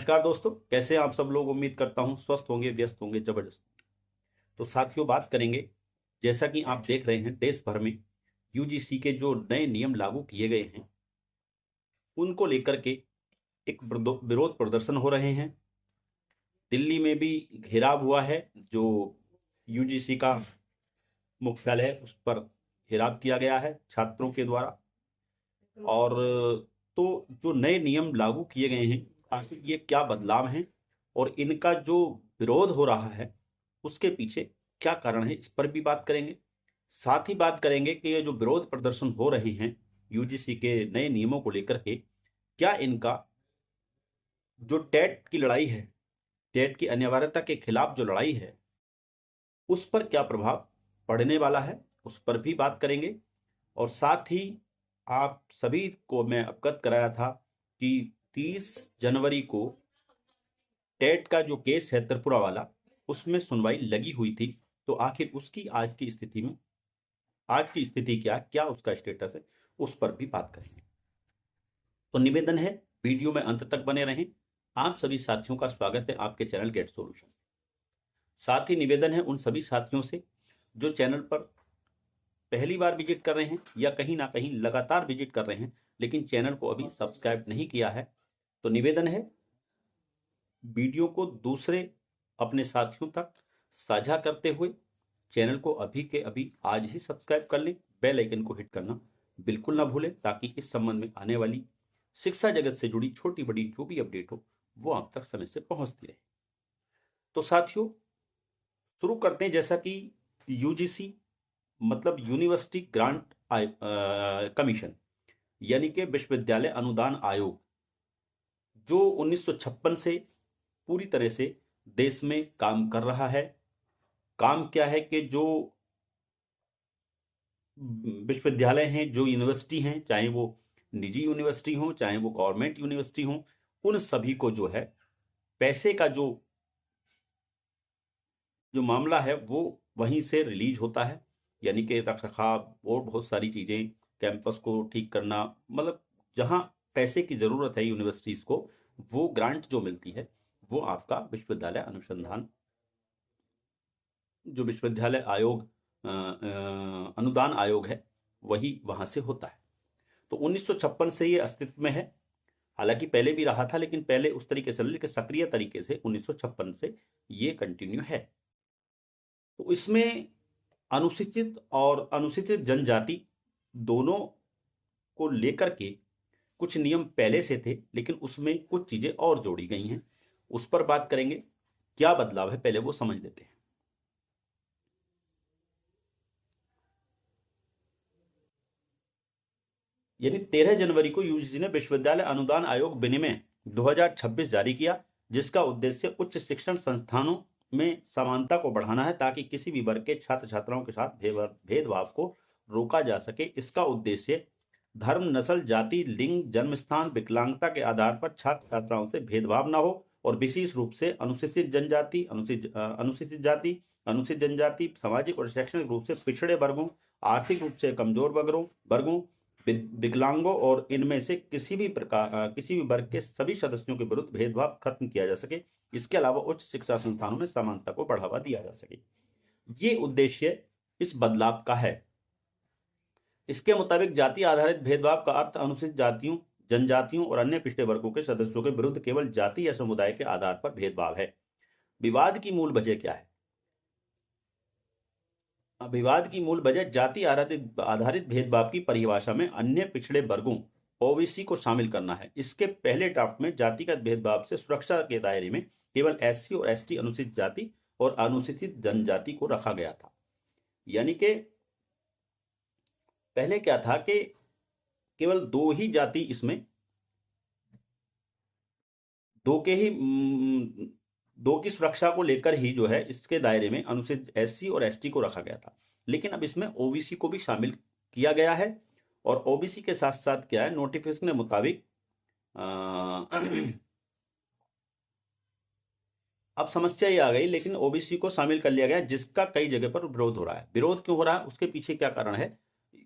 नमस्कार दोस्तों, कैसे हैं आप सब लोग। उम्मीद करता हूं स्वस्थ होंगे, व्यस्त होंगे, जबरदस्त। तो साथियों, बात करेंगे, जैसा कि आप देख रहे हैं देश भर में यूजीसी के जो नए नियम लागू किए गए हैं उनको लेकर के एक विरोध प्रदर्शन हो रहे हैं। दिल्ली में भी घेराव हुआ है। जो यूजीसी का मुख्यालय है उस पर घेराव किया गया है छात्रों के द्वारा। और तो जो नए नियम लागू किए गए हैं, आखिर ये क्या बदलाव हैं और इनका जो विरोध हो रहा है उसके पीछे क्या कारण है, इस पर भी बात करेंगे। साथ ही बात करेंगे कि ये जो विरोध प्रदर्शन हो रहे हैं यूजीसी के नए नियमों को लेकर के, क्या इनका जो टेट की लड़ाई है, टेट की अनिवार्यता के खिलाफ जो लड़ाई है उस पर क्या प्रभाव पड़ने वाला है, उस पर भी बात करेंगे। और साथ ही आप सभी को मैं अवगत कराया था कि 30 जनवरी को टेट का जो केस है त्रिपुरा वाला, उसमें सुनवाई लगी हुई थी। तो आखिर उसकी आज की स्थिति में, आज की स्थिति क्या क्या उसका स्टेटस है, उस पर भी बात करेंगे। तो निवेदन है, वीडियो में अंत तक बने रहें। आप सभी साथियों का स्वागत है आपके चैनल गेट सॉल्यूशन। साथ ही निवेदन है उन सभी साथियों से जो चैनल पर पहली बार विजिट कर रहे हैं या कहीं ना कहीं लगातार विजिट कर रहे हैं लेकिन चैनल को अभी सब्सक्राइब नहीं किया है, तो निवेदन है वीडियो को दूसरे अपने साथियों तक साझा करते हुए चैनल को अभी के अभी आज ही सब्सक्राइब कर लें। बेल आइकन को हिट करना बिल्कुल ना भूलें ताकि इस संबंध में आने वाली शिक्षा जगत से जुड़ी छोटी बड़ी जो भी अपडेट हो वो आप तक समय से पहुंचती रहे। तो साथियों, शुरू करते हैं। जैसा कि यूजीसी मतलब यूनिवर्सिटी ग्रांट कमीशन यानी कि विश्वविद्यालय अनुदान आयोग, जो 1956 से पूरी तरह से देश में काम कर रहा है। काम क्या है कि जो विश्वविद्यालय हैं, जो यूनिवर्सिटी हैं, चाहे वो निजी यूनिवर्सिटी हो चाहे वो गवर्नमेंट यूनिवर्सिटी हो, उन सभी को जो है पैसे का जो जो मामला है वो वहीं से रिलीज होता है। यानी कि रख रखाव और बहुत सारी चीजें, कैंपस को ठीक करना, मतलब जहां पैसे की जरूरत है यूनिवर्सिटीज को, वो ग्रांट जो मिलती है वो आपका विश्वविद्यालय अनुसंधान, जो विश्वविद्यालय आयोग अनुदान आयोग है, वही वहां से होता है। तो 1956 से ये अस्तित्व में है। हालांकि पहले भी रहा था लेकिन पहले उस तरीके से, लेकिन सक्रिय तरीके से 1956 से ये कंटिन्यू है। तो इसमें अनुसूचित और अनुसूचित जनजाति दोनों को लेकर के कुछ नियम पहले से थे लेकिन उसमें कुछ चीजें और जोड़ी गई हैं, उस पर बात करेंगे। क्या बदलाव है पहले वो समझ लेते हैं। यानी 13 जनवरी को यूजीसी ने विश्वविद्यालय अनुदान आयोग विनिमय 2026 जारी किया, जिसका उद्देश्य उच्च शिक्षण संस्थानों में समानता को बढ़ाना है ताकि किसी भी वर्ग के छात्र छात्राओं के साथ भेदभाव को रोका जा सके। इसका उद्देश्य धर्म, नस्ल, जाति, लिंग, जन्मस्थान, विकलांगता के आधार पर छात्र छात्राओं से भेदभाव न हो और विशेष रूप से अनुसूचित जनजाति, अनुसूचित जाति, अनुसूचित जनजाति, सामाजिक और शैक्षणिक रूप से पिछड़े वर्गों, आर्थिक रूप से कमजोर वर्गों, विकलांगों और इनमें से किसी भी वर्ग के सभी सदस्यों के विरुद्ध भेदभाव खत्म किया जा सके। इसके अलावा उच्च शिक्षा संस्थानों में समानता को बढ़ावा दिया जा सके। ये उद्देश्य इस बदलाव का है। इसके मुताबिक जाति आधारित भेदभाव का अर्थ अनुसूचित जातियों, जनजातियों और अन्य पिछड़े वर्गों के सदस्यों के विरुद्ध केवल जाति या समुदाय के आधार पर भेदभाव है। विवाद की मूल वजह क्या है? विवाद की मूल वजह जाति आधारित भेदभाव की परिभाषा में अन्य पिछड़े वर्गों ओबीसी को शामिल करना है। इसके पहले ड्राफ्ट में जातिगत भेदभाव से सुरक्षा के दायरे में केवल एससी और एसटी, अनुसूचित जाति और अनुसूचित जनजाति को रखा गया था। यानी कि पहले क्या था कि केवल दो ही जाति, इसमें दो की सुरक्षा को लेकर ही जो है इसके दायरे में अनुसूचित एससी और एसटी को रखा गया था। लेकिन अब इसमें ओबीसी को भी शामिल किया गया है। और ओबीसी के साथ साथ क्या है, नोटिफिकेशन के मुताबिक अब समस्या ये आ गई, लेकिन ओबीसी को शामिल कर लिया गया जिसका कई जगह पर विरोध हो रहा है। विरोध क्यों हो रहा है, उसके पीछे क्या कारण है?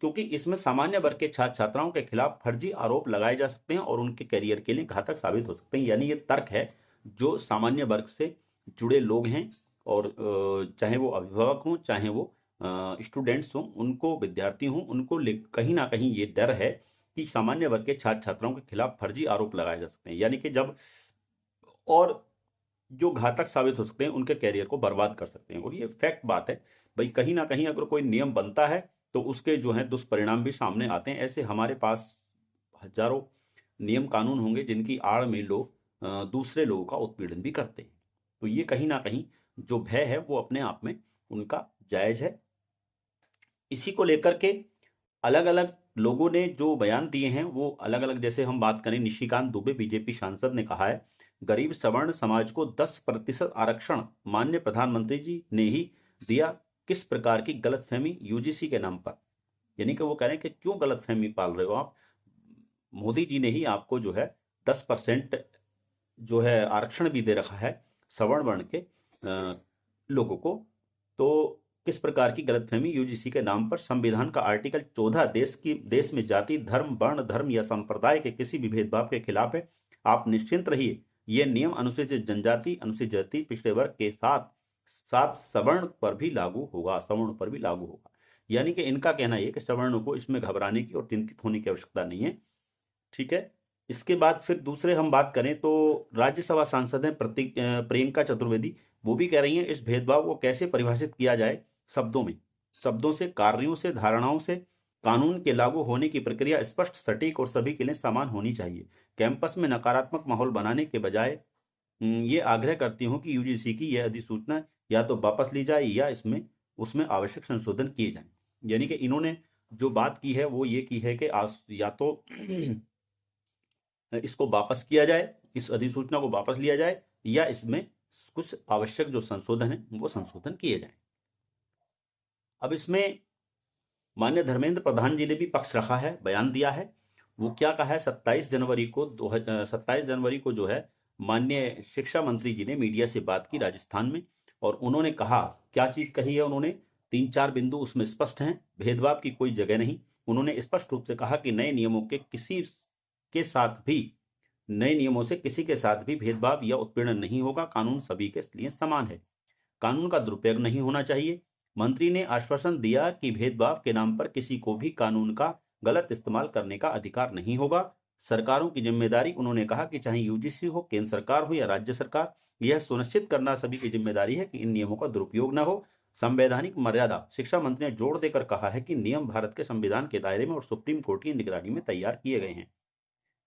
क्योंकि इसमें सामान्य वर्ग के छात्र छात्राओं के खिलाफ फर्जी आरोप लगाए जा सकते हैं और उनके करियर के लिए घातक साबित हो सकते हैं। यानी ये तर्क है जो सामान्य वर्ग से जुड़े लोग हैं, और चाहे वो अभिभावक हों, चाहे वो स्टूडेंट्स हों, उनको, विद्यार्थी हों, उनको कहीं ना कहीं ये डर है कि सामान्य वर्ग के छात्र छात्राओं के खिलाफ फर्जी आरोप लगाए जा सकते हैं, यानी कि जब, और जो घातक साबित हो सकते हैं, उनके कैरियर को बर्बाद कर सकते हैं। और ये फैक्ट बात है भाई, कहीं ना कहीं अगर कोई नियम बनता है तो उसके जो है दुष्परिणाम भी सामने आते हैं। ऐसे हमारे पास हजारों नियम कानून होंगे जिनकी आड़ में लोग दूसरे लोगों का उत्पीड़न भी करते हैं। तो ये कहीं ना कहीं जो भय है वो अपने आप में उनका जायज है। इसी को लेकर के अलग अलग लोगों ने जो बयान दिए हैं वो अलग अलग, जैसे हम बात करें, निशिकांत दुबे बीजेपी सांसद ने कहा है, गरीब सवर्ण समाज को 10% आरक्षण माननीय प्रधानमंत्री जी ने ही दिया, किस प्रकार की गलतफहमी यूजीसी के नाम पर। यानी कि वो कह रहे हैं कि क्यों गलतफहमी पाल रहे हो आप, मोदी जी ने ही आपको जो है 10% जो है आरक्षण भी दे रखा है सवर्ण वर्ण के लोगों को। तो किस प्रकार की गलतफहमी, यूजीसी के नाम पर। संविधान का आर्टिकल 14 देश में जाति, धर्म, वर्ण, धर्म या संप्रदाय के किसी भी भेदभाव के खिलाफ है। आप निश्चिंत रहिए, यह नियम अनुसूचित जनजाति, अनुसूचित जाति, पिछड़े वर्ग के साथ साथ सवर्ण पर भी लागू होगा, सवर्ण पर भी लागू होगा। यानी कि इनका कहना यह कि सवर्णों को इसमें घबराने की और चिंतित होने की आवश्यकता नहीं है। ठीक है। इसके बाद फिर दूसरे हम बात करें तो राज्यसभा सांसद हैं प्रियंका चतुर्वेदी, वो भी कह रही हैं, इस भेदभाव को कैसे परिभाषित किया जाए शब्दों में, शब्दों से, कार्यों से, धारणाओं से। कानून के लागू होने की प्रक्रिया स्पष्ट, सटीक और सभी के लिए समान होनी चाहिए। कैंपस में नकारात्मक माहौल बनाने के बजाय ये आग्रह करती हूँ कि यूजीसी की यह अधिसूचना या तो वापस ली जाए या उसमें आवश्यक संशोधन किए जाएं। यानी कि इन्होंने जो बात की है वो ये की है कि या तो इसको वापस किया जाए, इस अधिसूचना को वापस लिया जाए, या इसमें कुछ आवश्यक जो संशोधन है वो संशोधन किए जाएं। अब इसमें माननीय धर्मेंद्र प्रधान जी ने भी पक्ष रखा है, बयान दिया है। वो क्या कहा है, 27 जनवरी को जो है माननीय शिक्षा मंत्री जी ने मीडिया से बात की राजस्थान में, और उन्होंने कहा, क्या चीज कही है उन्होंने, 3-4 बिंदु उसमें स्पष्ट हैं। भेदभाव की कोई जगह नहीं। उन्होंने स्पष्ट रूप से कहा कि नए नियमों से किसी के साथ भी भेदभाव या उत्पीड़न नहीं होगा। कानून सभी के लिए समान है। कानून का दुरुपयोग नहीं होना चाहिए। मंत्री ने आश्वासन दिया कि भेदभाव के नाम पर किसी को भी कानून का गलत इस्तेमाल करने का अधिकार नहीं होगा। सरकारों की जिम्मेदारी, उन्होंने कहा कि चाहे यूजीसी हो, केंद्र सरकार हो या राज्य सरकार, यह सुनिश्चित करना सभी की जिम्मेदारी है कि इन नियमों का दुरुपयोग न हो। संवैधानिक मर्यादा, शिक्षा मंत्री ने जोर देकर कहा है कि नियम भारत के संविधान के दायरे में और सुप्रीम कोर्ट की निगरानी में तैयार किए गए हैं।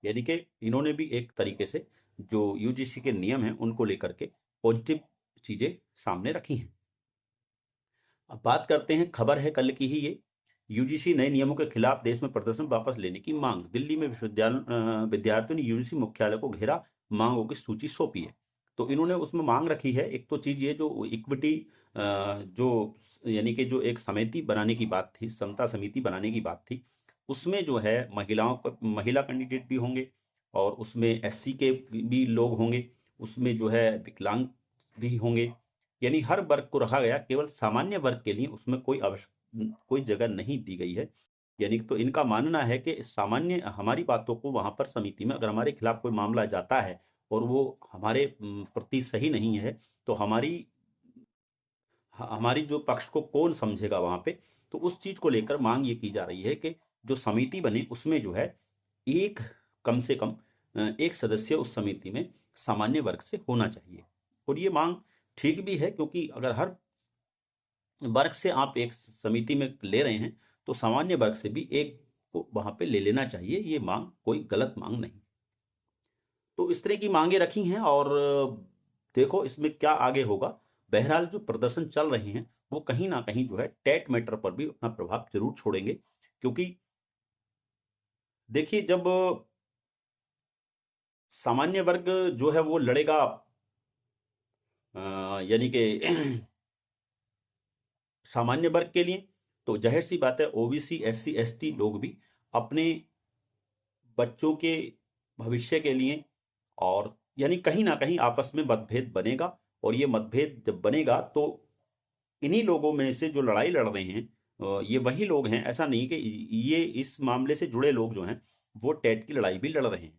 यानी कि इन्होंने भी एक तरीके से जो यूजीसी के नियम हैं उनको लेकर के पॉजिटिव चीजें सामने रखी हैं। अब बात करते हैं, खबर है कल की ही ये, यूजीसी नए नियमों के खिलाफ देश में प्रदर्शन वापस लेने की मांग। दिल्ली में विद्यार्थियों ने यूजीसी मुख्यालय को घेरा, मांगों की सूची सौंपी है। तो इन्होंने उसमें मांग रखी है, एक तो चीज ये जो इक्विटी, जो यानी कि जो एक समिति बनाने की बात थी, समता समिति बनाने की बात थी, उसमें जो है महिला कैंडिडेट भी होंगे, और उसमें एससी के भी लोग होंगे, उसमें जो है विकलांग भी होंगे। यानी हर वर्ग को रखा गया, केवल सामान्य वर्ग के लिए उसमें कोई जगह नहीं दी गई है। यानी तो इनका मानना है कि सामान्य हमारी बातों को वहां पर समिति में, अगर हमारे खिलाफ कोई मामला जाता है और वो हमारे प्रति सही नहीं है, तो हमारी जो पक्ष को कौन समझेगा वहां पे। तो उस चीज को लेकर मांग ये की जा रही है कि जो समिति बने उसमें जो है एक, कम से कम एक सदस्य उस समिति में सामान्य वर्ग से होना चाहिए। और ये मांग ठीक भी है, क्योंकि अगर हर वर्ग से आप एक समिति में ले रहे हैं तो सामान्य वर्ग से भी एक को वहां पे ले लेना चाहिए। ये मांग कोई गलत मांग नहीं। तो इस तरह की मांगे रखी हैं, और देखो इसमें क्या आगे होगा। बहरहाल जो प्रदर्शन चल रहे हैं वो कहीं ना कहीं जो है टेट मैटर पर भी अपना प्रभाव जरूर छोड़ेंगे, क्योंकि देखिए, जब सामान्य वर्ग जो है वो लड़ेगा, यानी कि सामान्य वर्ग के लिए, तो जाहिर सी बात है ओबीसी, एससी, एसटी लोग भी अपने बच्चों के भविष्य के लिए, और यानी कहीं ना कहीं आपस में मतभेद बनेगा। और ये मतभेद जब बनेगा तो इन्हीं लोगों में से जो लड़ाई लड़ रहे हैं, ये वही लोग हैं। ऐसा नहीं कि ये इस मामले से जुड़े लोग जो हैं वो टेट की लड़ाई भी लड़ रहे हैं।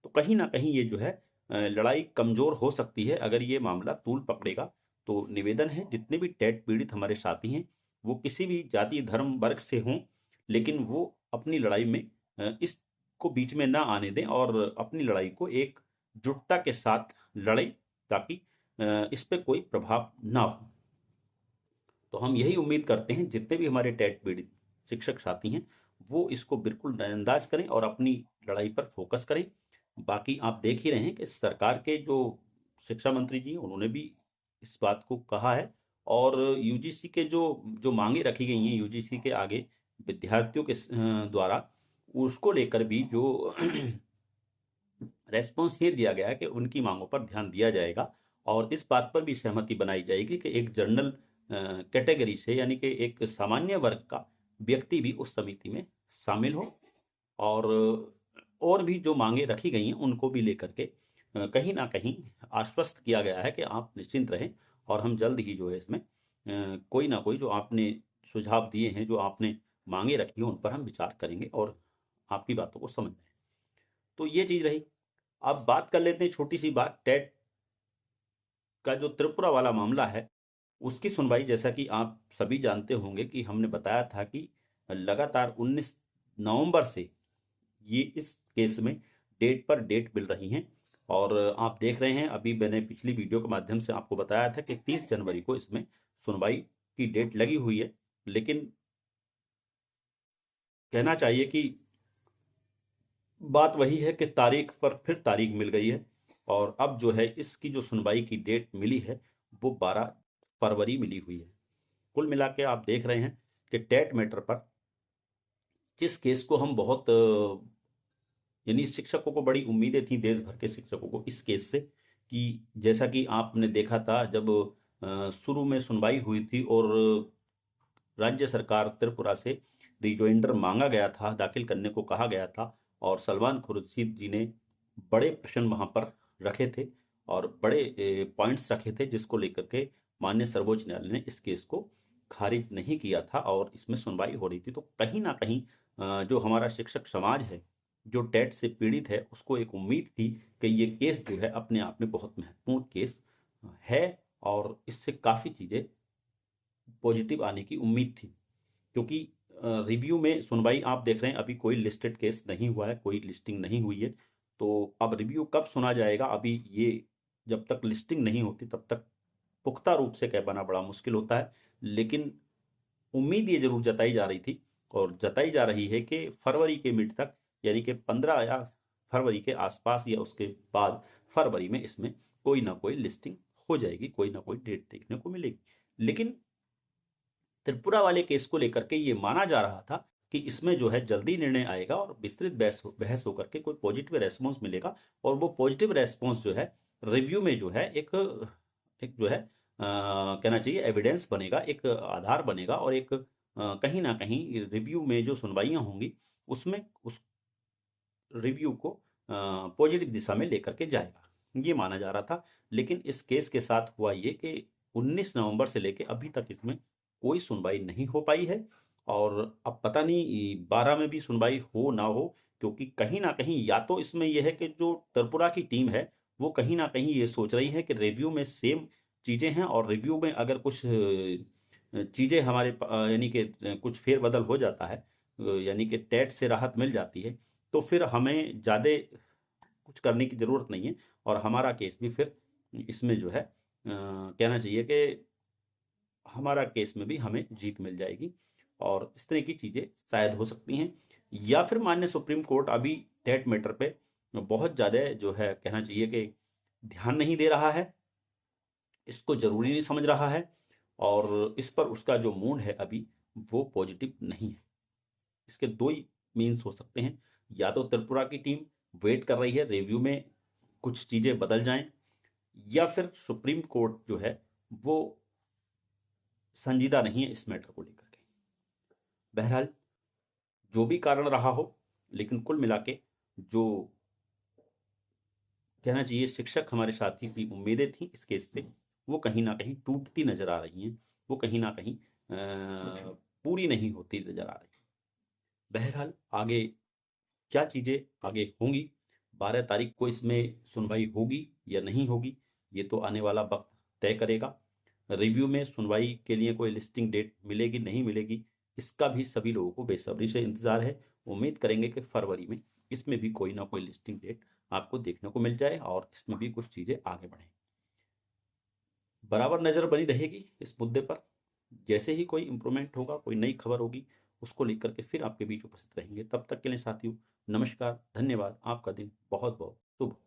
तो कहीं ना कहीं ये जो है लड़ाई कमजोर हो सकती है अगर ये मामला तूल पकड़ेगा। तो निवेदन है, जितने भी टेट पीड़ित हमारे साथी हैं वो किसी भी जाति धर्म वर्ग से हों, लेकिन वो अपनी लड़ाई में इसको बीच में ना आने दें और अपनी लड़ाई को एकजुटता के साथ लड़ें, ताकि इस पे कोई प्रभाव ना हो। तो हम यही उम्मीद करते हैं जितने भी हमारे टेट पीड़ित शिक्षक साथी हैं वो इसको बिल्कुल नजरअंदाज करें और अपनी लड़ाई पर फोकस करें। बाकी आप देख ही रहे हैं कि सरकार के जो शिक्षा मंत्री जी उन्होंने भी इस बात को कहा है, और यूजीसी के जो जो मांगे रखी गई हैं यूजीसी के आगे विद्यार्थियों के द्वारा, उसको लेकर भी जो रेस्पॉन्स ये दिया गया है कि उनकी मांगों पर ध्यान दिया जाएगा और इस बात पर भी सहमति बनाई जाएगी कि एक जनरल कैटेगरी से यानी कि एक सामान्य वर्ग का व्यक्ति भी उस समिति में शामिल हो, और भी जो मांगे रखी गई हैं उनको भी लेकर के कहीं ना कहीं आश्वस्त किया गया है कि आप निश्चिंत रहें और हम जल्द ही जो है इसमें कोई ना कोई जो आपने सुझाव दिए हैं, जो आपने मांगे रखी हैं, उन पर हम विचार करेंगे और आपकी बातों को समझ लें। तो ये चीज़ रही। अब बात कर लेते हैं छोटी सी बात, टेट का जो त्रिपुरा वाला मामला है उसकी सुनवाई, जैसा कि आप सभी जानते होंगे कि हमने बताया था कि लगातार 19 नवंबर से ये इस केस में डेट पर डेट मिल रही हैं, और आप देख रहे हैं अभी मैंने पिछली वीडियो के माध्यम से आपको बताया था कि 30 जनवरी को इसमें सुनवाई की डेट लगी हुई है। लेकिन कहना चाहिए कि बात वही है कि तारीख पर फिर तारीख मिल गई है, और अब जो है इसकी जो सुनवाई की डेट मिली है वो 12 फरवरी मिली हुई है। कुल मिला के आप देख रहे हैं कि टेट मैटर पर जिस केस को हम बहुत यानी शिक्षकों को बड़ी उम्मीदें थी, देश भर के शिक्षकों को इस केस से, कि जैसा कि आपने देखा था जब शुरू में सुनवाई हुई थी और राज्य सरकार त्रिपुरा से रिजोइंडर मांगा गया था, दाखिल करने को कहा गया था, और सलमान खुर्शीद जी ने बड़े प्रश्न वहां पर रखे थे और बड़े पॉइंट्स रखे थे, जिसको लेकर के माननीय सर्वोच्च न्यायालय ने इस केस को खारिज नहीं किया था और इसमें सुनवाई हो रही थी। तो कहीं ना कहीं जो हमारा शिक्षक समाज है जो टेट से पीड़ित है उसको एक उम्मीद थी कि ये केस जो है अपने आप में बहुत महत्वपूर्ण केस है और इससे काफ़ी चीज़ें पॉजिटिव आने की उम्मीद थी, क्योंकि रिव्यू में सुनवाई आप देख रहे हैं अभी कोई लिस्टेड केस नहीं हुआ है, कोई लिस्टिंग नहीं हुई है। तो अब रिव्यू कब सुना जाएगा, अभी ये जब तक लिस्टिंग नहीं होती तब तक पुख्ता रूप से कह पाना बड़ा मुश्किल होता है। लेकिन उम्मीद ये जरूर जताई जा रही थी और जताई जा रही है कि फरवरी के मिड तक, यानी कि 15 या फरवरी के आसपास या उसके बाद फरवरी में इसमें कोई ना कोई लिस्टिंग हो जाएगी, कोई ना कोई डेट देखने को मिलेगी। लेकिन त्रिपुरा वाले केस को लेकर के ये माना जा रहा था कि इसमें जो है जल्दी निर्णय आएगा और विस्तृत बहस होकर के कोई पॉजिटिव रेस्पॉन्स मिलेगा, और वो पॉजिटिव रेस्पॉन्स जो है रिव्यू में जो है एक एक जो है कहना चाहिए एविडेंस बनेगा, एक आधार बनेगा, और एक कहीं ना कहीं रिव्यू में जो सुनवाइयां होंगी उसमें उस रिव्यू को पॉजिटिव दिशा में लेकर के जाएगा, ये माना जा रहा था। लेकिन इस केस के साथ हुआ ये कि 19 नवंबर से लेकर अभी तक इसमें कोई सुनवाई नहीं हो पाई है, और अब पता नहीं 12 में भी सुनवाई हो ना हो, क्योंकि कहीं ना कहीं या तो इसमें यह है कि जो त्रिपुरा की टीम है वो कहीं ना कहीं ये सोच रही है कि रिव्यू में सेम चीज़ें हैं, और रिव्यू में अगर कुछ चीज़ें हमारे यानी कि कुछ फेरबदल हो जाता है, यानी कि टेट से राहत मिल जाती है, तो फिर हमें ज़्यादा कुछ करने की ज़रूरत नहीं है और हमारा केस भी फिर इसमें जो है कहना चाहिए कि हमारा केस में भी हमें जीत मिल जाएगी, और इस तरह की चीज़ें शायद हो सकती हैं। या फिर माननीय सुप्रीम कोर्ट अभी टेट मैटर पे बहुत ज़्यादा जो है कहना चाहिए कि ध्यान नहीं दे रहा है, इसको ज़रूरी नहीं समझ रहा है, और इस पर उसका जो मूड है अभी वो पॉजिटिव नहीं है। इसके दो ही मीन्स हो सकते हैं, या तो त्रिपुरा की टीम वेट कर रही है रिव्यू में कुछ चीज़ें बदल जाएं, या फिर सुप्रीम कोर्ट जो है वो संजीदा नहीं है इस मैटर को लेकर के। बहरहाल जो भी कारण रहा हो, लेकिन कुल मिला के जो कहना चाहिए शिक्षक हमारे साथी की उम्मीदें थी इस केस से वो कहीं ना कहीं टूटती नजर आ रही हैं, वो कहीं ना कहीं पूरी नहीं होती नजर आ रही। बहरहाल आगे क्या चीज़ें आगे होंगी 12 तारीख को इसमें सुनवाई होगी या नहीं होगी, ये तो आने वाला वक्त तय करेगा। रिव्यू में सुनवाई के लिए कोई लिस्टिंग डेट मिलेगी नहीं मिलेगी, इसका भी सभी लोगों को बेसब्री से इंतजार है। उम्मीद करेंगे कि फरवरी में इसमें भी कोई ना कोई लिस्टिंग डेट आपको देखने को मिल जाए और इसमें भी कुछ चीज़ें आगे बढ़ें। बराबर नज़र बनी रहेगी इस मुद्दे पर। जैसे ही कोई इंप्रूवमेंट होगा, कोई नई खबर होगी, उसको लेकर के फिर आपके बीच उपस्थित रहेंगे। तब तक के लिए साथियों, नमस्कार, धन्यवाद। आपका दिन बहुत बहुत शुभ हो।